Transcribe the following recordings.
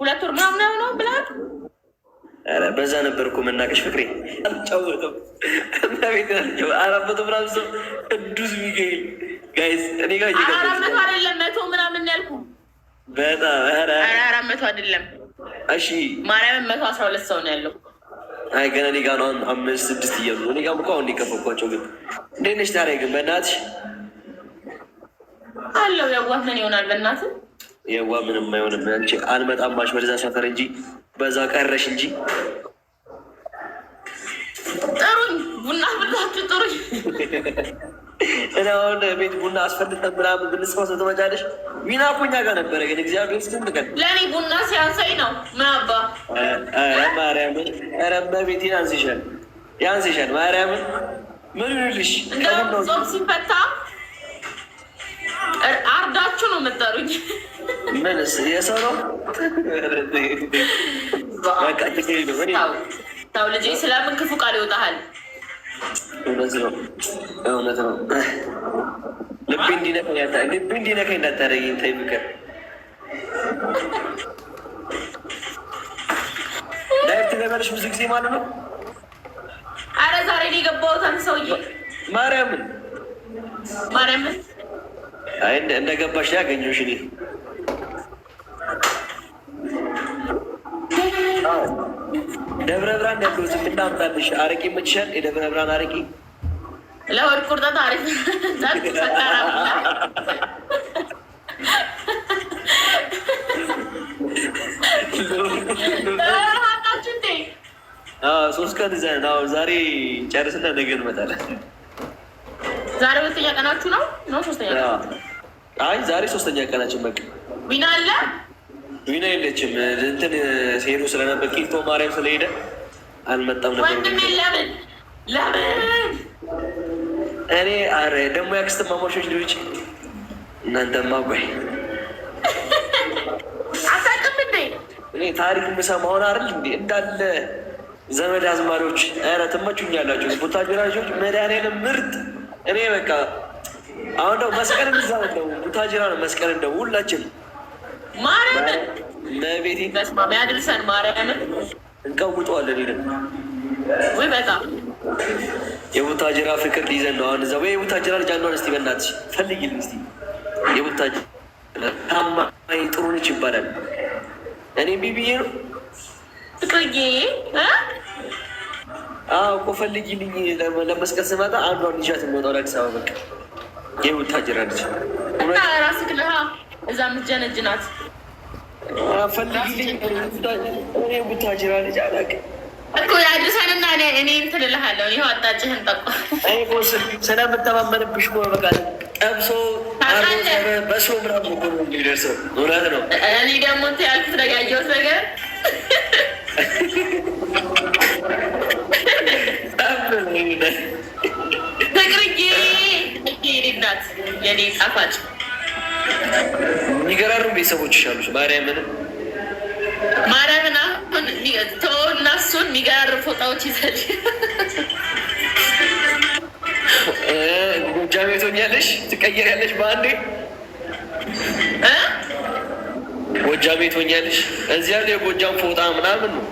2 ወር ምናምን ነው ብላል። ኧረ በዛ ነበር እኮ መናቀሽ ፍቅሬ አልጫወተም። ቤት 400 ምናምን ሰው ቅዱስ ሚካኤል ጋይስ እኔ ጋር 400 አይደለም 100 ምናምን ያልኩ በጣም 400 አይደለም። እሺ ማርያምን 112 ሰው ነው ያለው። አይ ገና እኔ ጋር ነው 5 6 እያሉ እኔ ጋር እኮ አሁን የከፈኳቸው። ግን እንዴት ነሽ ታዲያ? ግን በእናትሽ አለው የዋህ ምን ይሆናል? በእናትህ የዋህ ምንም አይሆንም። አንቺ አልመጣማሽ ወደዛ ሰፈር እንጂ በዛ ቀረሽ እንጂ ጥሩኝ፣ ቡና ብላችሁ ጥሩኝ። እና አሁን ቤት ቡና አስፈልጠን ምናምን ብንስፋ ሰው ትመጫለሽ። ዊና እኮ እኛ ጋር ነበረ። ግን እግዚአብሔር ስንት ቀን ለእኔ ቡና ሲያንሰኝ ነው። ምን አባ ማርያምን፣ ኧረ እመቤቴን ያንስሻል ማርያምን። ምን ይሉልሽ? እንደውም ጾም ሲፈታ አርዳችሁ ነው የምጠሩኝ። ምንስ የሰው ነው? ተው ልጄ፣ ስለምን ክፉ ቃል ይወጣሃል? እውነት ነው። ልቤ እንዲነካኝ እንዳታደርጊኝ ተይ ፍቅር። ዳይሬክት ገበረሽ ብዙ ጊዜ ማለት ነው። አረ ዛሬ ነው የገባሁት። አንተ ሰውዬ ማርያምን አይ እንደገባሽ ያገኘሁሽ እኔ ደብረ ብርሃን ያለሁት ምናምጣልሽ አረቄ የምትሻል የደብረ ብርሃን አረቄ ለወድ ቁርጠት አሪፍ ሶስት ቀን እዛ ነው። ዛሬ ጨርስና ነገ እንመጣለን። ዛሬ 2ኛ ቀናችሁ ነው? ሶስተኛ ቀን? አይ ዛሬ 3ኛ ቀናችን። በቃ ዊና አለ? ዊና የለችም። እንትን ሄዱ ስለነበር ቂልጦ ማርያም ስለሄደ አልመጣም ነበር። ወንድሜ ለምን እኔ አረ ደግሞ ያክስት ማሞሾች ልጆች እናንተማ ቆይ አታውቅም እንዴ? እኔ ታሪክ የምሰማውን አይደል እንዴ እንዳለ ዘመድ አዝማሪዎች። ኧረ ትመቹኛላችሁ ቡታጅራ ልጆች መድኃኒዓለም ምርጥ። እኔ በቃ አሁን ደግሞ መስቀል እንዛው ነው ቡታጅራ ነው መስቀል እንደው ሁላችን ማርያምን ለቤቴ በስማም ያድርሰን። ማርያምን እንቀውጠዋለን። ይለን ወይ በጣም የቡታጅራ ፍቅር ሊይዘን ነው አሁን እዛ። ወይ የቡታጅራ ልጅ አንዷን እስቲ በእናትሽ ፈልጊልኝ እስቲ። የቡታጅራ ታማኝ ጥሩ ነች ይባላል። እኔ ቢቢዬ ነው ፍቅርዬ እኮ ፈልጊልኝ። ለመስቀል ስመጣ አንዷን ልጃት የምወጣው አዲስ አበባ በቃ የቡታጅራ ልጅ ራስህ ነህ እዛ የምትጀነጅናት ፈልጊልኝ። እኔ ቡታጅራ ልጅ አላውቅም እኮ ያድርሰንና እኔ እንትን እልሃለሁ። ይኸው አጣጭህን ጠቋ ስለምተማመንብሽ እኮ በቃ ጠብሶ በሶ ምናምን እኮ ነው የሚደርሰው። እውነት ነው። እኔ ደግሞ እንትን ያልኩት ነገር ያየሁት ነገር ፍቅርዬ የኔ እናት የኔ ጣፋጭ የሚገራሩ ቤተሰቦች ይሻሉሽ። ማርያምን አሁን ተወውና እሱን የሚገራሩ ፎጣዎች ይዘል ጎጃሜ ትሆኛለሽ፣ ትቀየሪያለሽ በአንዴ ጎጃሜ ትሆኛለሽ። እዚያ ላይ የጎጃም ፎጣ ምናምን ነው።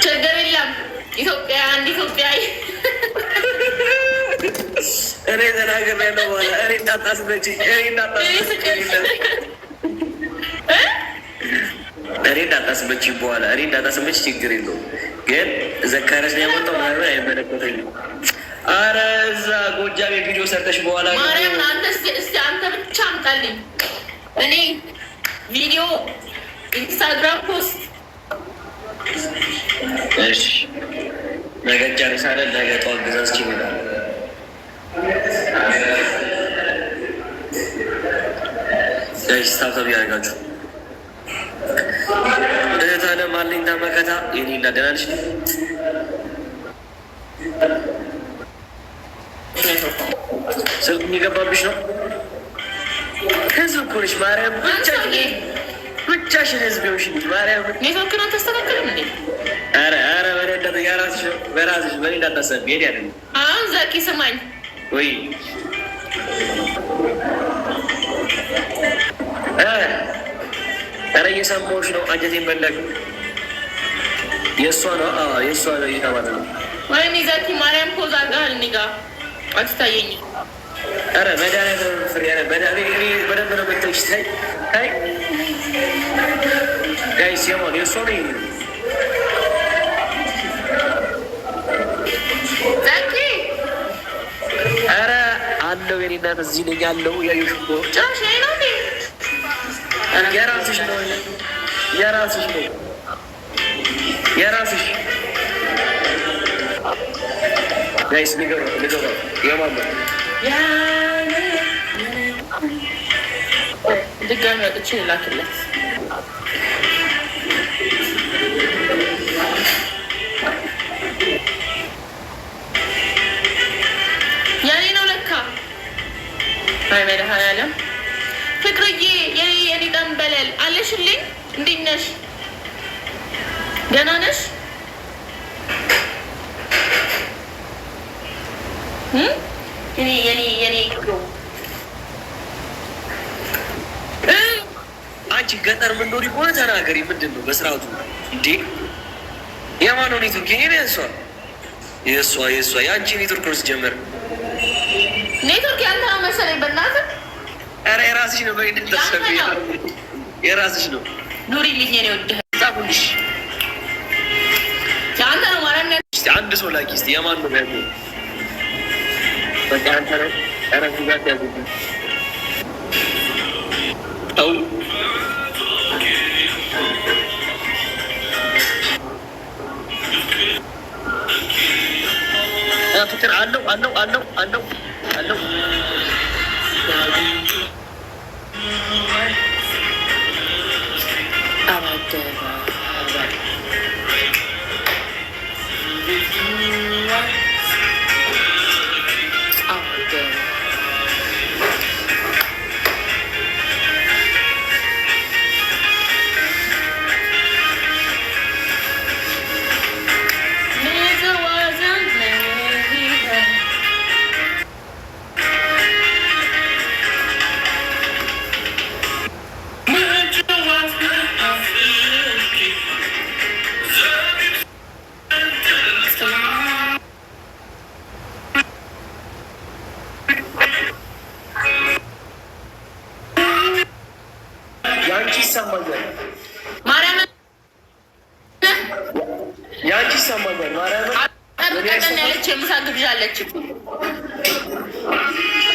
ችግር የለም። ኢትዮጵያ አንድ ኢትዮጵያዊ እኔ ተናገር ያለው በኋላ እኔ እንዳታስመጪ በኋላ እኔ እንዳታስመጪ ችግር የለውም። ግን ዘካረስ ያመጣው ምናምን አይመለከተኝም። አረ እዛ ጎጃም የቪዲዮ ሰርተሽ በኋላ ማርያም አንተ እስቲ አንተ ብቻ አምጣልኝ። እኔ ቪዲዮ ኢንስታግራም ፖስት እሺ ነገ ጨርሳለን። ነገ ጠዋት ግዛዝች ይመጣል። ስታብታብ ያደርጋችሁ እህት አለም አለኝታ መከታ የኔ ደህና ነሽ? ስልክ የሚገባብሽ ነው። ህዝብ እኮ ነሽ ማርያም። ብቻሽን ህዝብ ሆንሽ ማርያም። ኔትወርክ ነው ተስተካከልም እንዴ? ኧረ በራስሽ በኔ እንዳታሰቢ። ሄድ ያለ አሁን ዘኪ ስማኝ ወይ ኧረ እየሰማሁሽ ነው። አንጀቴን በላሽ። የእሷ ነው የእሷ ነው እየተባለ ነው። ወይኔ ዘኪ ማርያም ፖዝ አድርገሃል። እኔ ጋ አትታየኝም። ኧረ መድኃኒዓለም ፍሬ በደንብ ነው የምታይሽ። ታይ ጋይስ የማን የእሷ ነው? ዘኪ ኧረ አለው የኔ እናት እዚህ ነኝ አለው። ያየሽ እኮ ጭራሽ ላይ ነው እንዴ? የራስሽ ነው የራስሽ ነው የራስሽ ጋይስ ንገሩ የማን ነው? ድጋሚ ወጥቼ ላክለት። የኔ ነው ለካ። አይ መድኃኒዓለም ፍቅርዬ የኔ ጠንበለል አለሽልኝ። እንዴት ነሽ? ደህና ነሽ? የኔ አንቺ ገጠር ምንኖሪ ከሆነ ተናገሪ። ምንድን ነው በስርዓቱ እንዴ? የማን ነው ኔትወርክ? የእሷ የአንቺ ኔትወርክ ነው ሲጀመር። ኔትወርክ ያንተ ነው መሰለኝ። በእናትህ ኧረ የራስሽ ነው። በይደታሰብ የራስሽ ነው። ኑሪልኝ የኔ ወድህ ጻፉልሽ። የአንተ ነው ማርያም። አንድ ሰው ላኪ እስኪ። የማን ነው ያለው? በቃ አንተ ነው። ኧረ ጉዳት ያዙብኝ። ተው ፍቅር አለው ያንቺ ይሰማኛል። ማርያምን ቀጠን ያለች የምሳ ግብዣ አለች።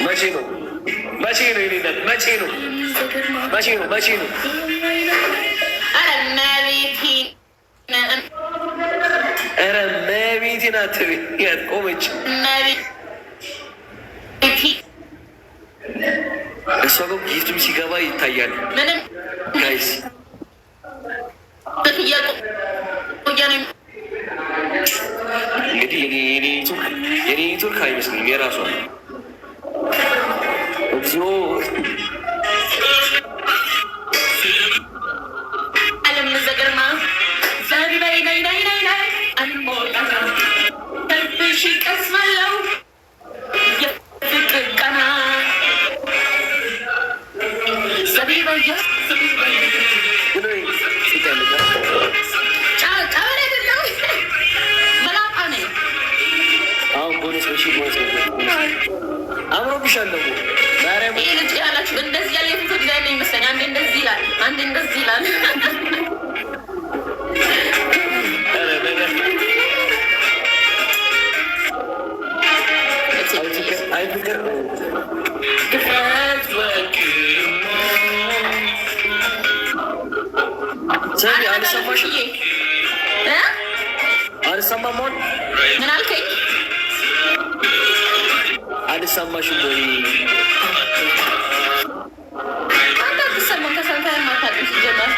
መቼ ነው የሌለት? መቼ ነው? ኧረ መቤቴ ናት ቆመች። እሷ ጋር ጊፍትም ሲገባ ይታያል። ምንም ጋይስ እንግዲህ የኔ ኔትወርክ አይመስልም የራሷ እግዚኦ አለም ዘገርማ ሽ ቀስማለው የፍቅር ቀና አምሮብሻለሁ። ይህ ልጅ ያላችሁ እንደዚህ ያለ የፎቶ ዲዛይን ነው ይመስለኝ። አንዴ እንደዚህ ይላል፣ አንዴ እንደዚህ ይላል። አልሰማም። ምን አልከኝ? አልሰማሽም ወይ? አንተ አትሰማም። ከሰንታ ማታውቅም ሲጀመር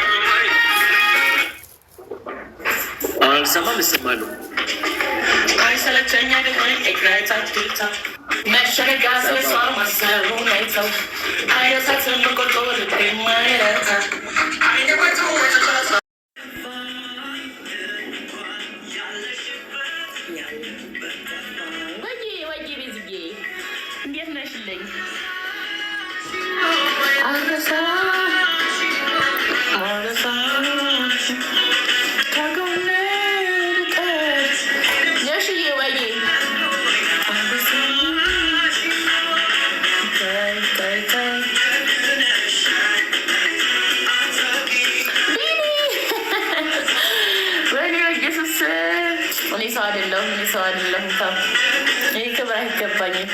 አልሰማም። እሰማለሁ። አይሰለቸኝ ደግሞ ኤግዛይታቱታ መሸነጋ ስለሷ ማሰሩ ናይተው አይረሳትም ቆርጦ ልቤ ማይረታ እንዴት ነሽልኝ? ሰው አይደለሁም። ተው ይህ ክብር አይገባኝም።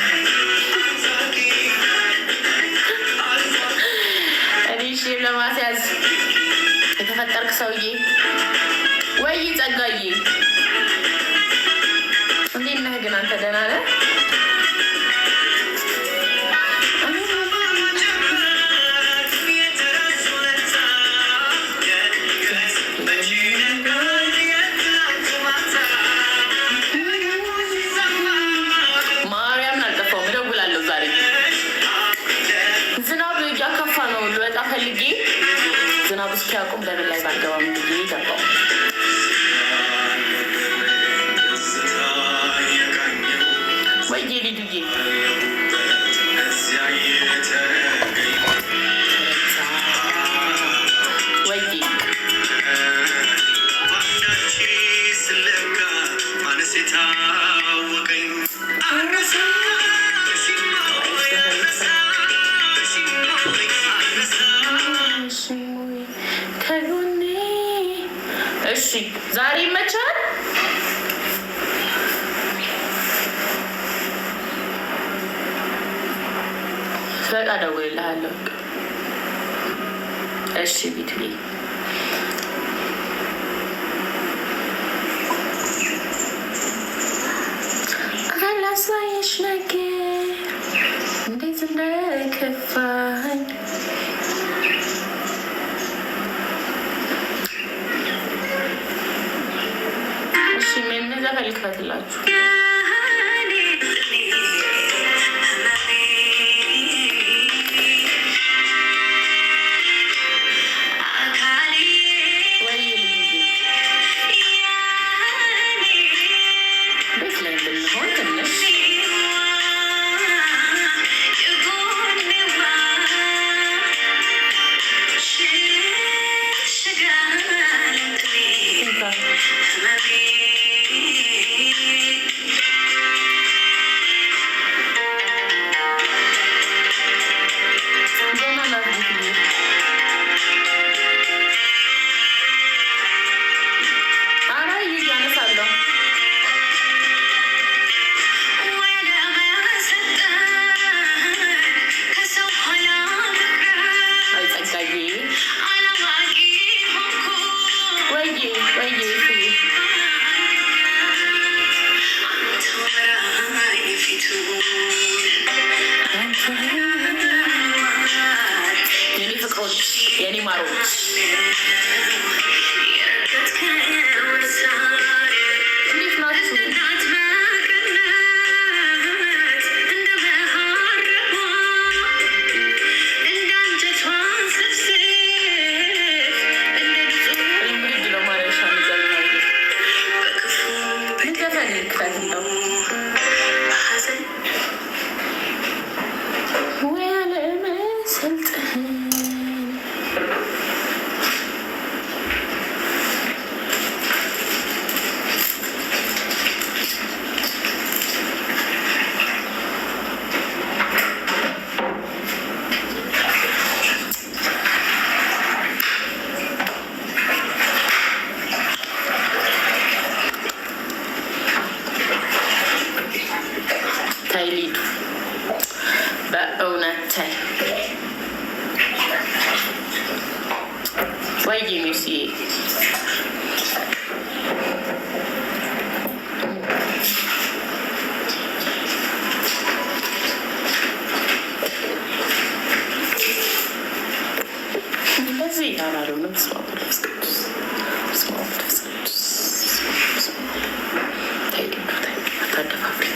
እኔ ሼም ለማስያዝ የተፈጠርክ ሰውዬ ወይ ጸጋዬ፣ እንዴት ነህ ግን አንተ? ደህና ነህ? ዝናብ እስኪያቆም ለምን ላይ ባልገባም ብዬ ገባው። ወይዬ ልዱዬ ወይዬ እሺ ዛሬ ይመቻል። በቃ እደውልልሃለሁ። እሺ ቢትዬ አላሳየሽ ነገር እንዴት እንደከፋኝ ልክፈትላችሁ። ቤት ላይ ብንሆን ትንሽ የኔ ማሮች እንዴት ናችሁ? ሊዱ በእውነት ታይ ወይ ሚስ እንደዚህ ያላሉንም ስማስ ቅዱስ ስማስ ቅዱስ ታይ ሊዱ ታይ አታደፋፍሪ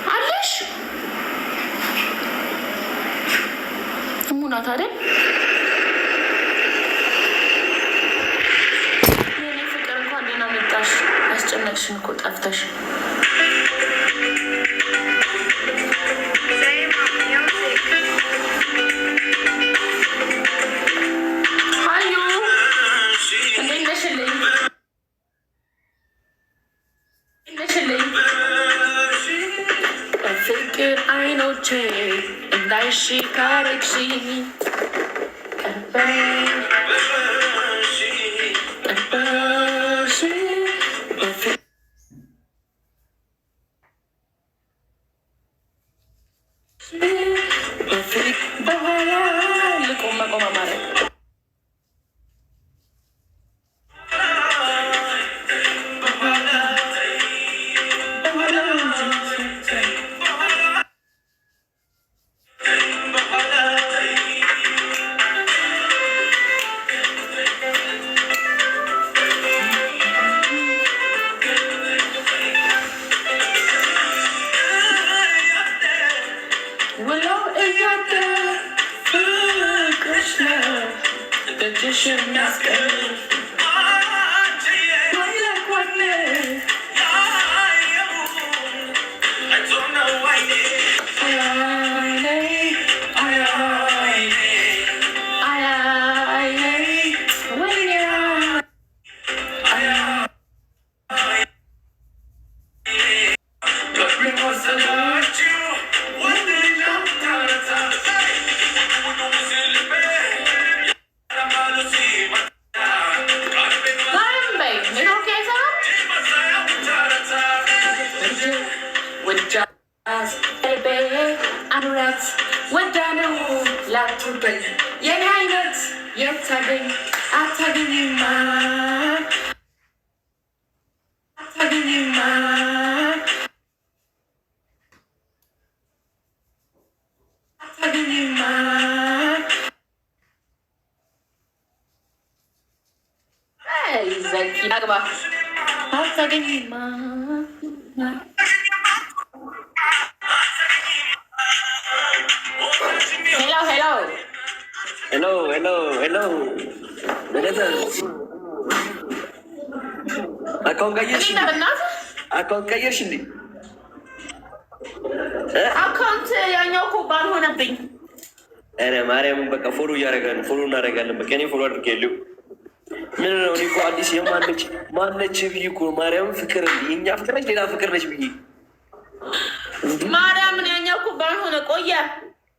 አለሽ ሙናት አይደል? የኔ ፍቅር እንኳን ደህና መጣሽ። ያስጨነቅሽን እኮ ጠፍተሽ። ሀዩ እንዴት ነሽልኝ? እንዳይሺ ካረግሺ በኋላ ልቆም መቆም ማድረግ ወዳነው ላቱበኝ የኔ አይነት የታገኝ አታገኝማ አታገኝማ አታገኝማ ዘኪ አግባ አታገኝማ ሄሎ አካውንት ቀየርሽ እንዴ? አካውንት ያኛው እኮ ባልሆነብኝ። ኧረ ማርያምን በቃ ፎሎ እያደረጋለን፣ ፎሎ እናደርጋለን። በቃ እኔ ፎሎ አድርጌያለሁ። ምን ነው እኔ እኮ አዲስ ማነች ብዬ እኮ ማርያምን ፍቅር የእኛ ፍቅር ነች ሌላ ፍቅር ነች ብዬ ማርያምን ያኛው እኮ ባልሆነ ቆየ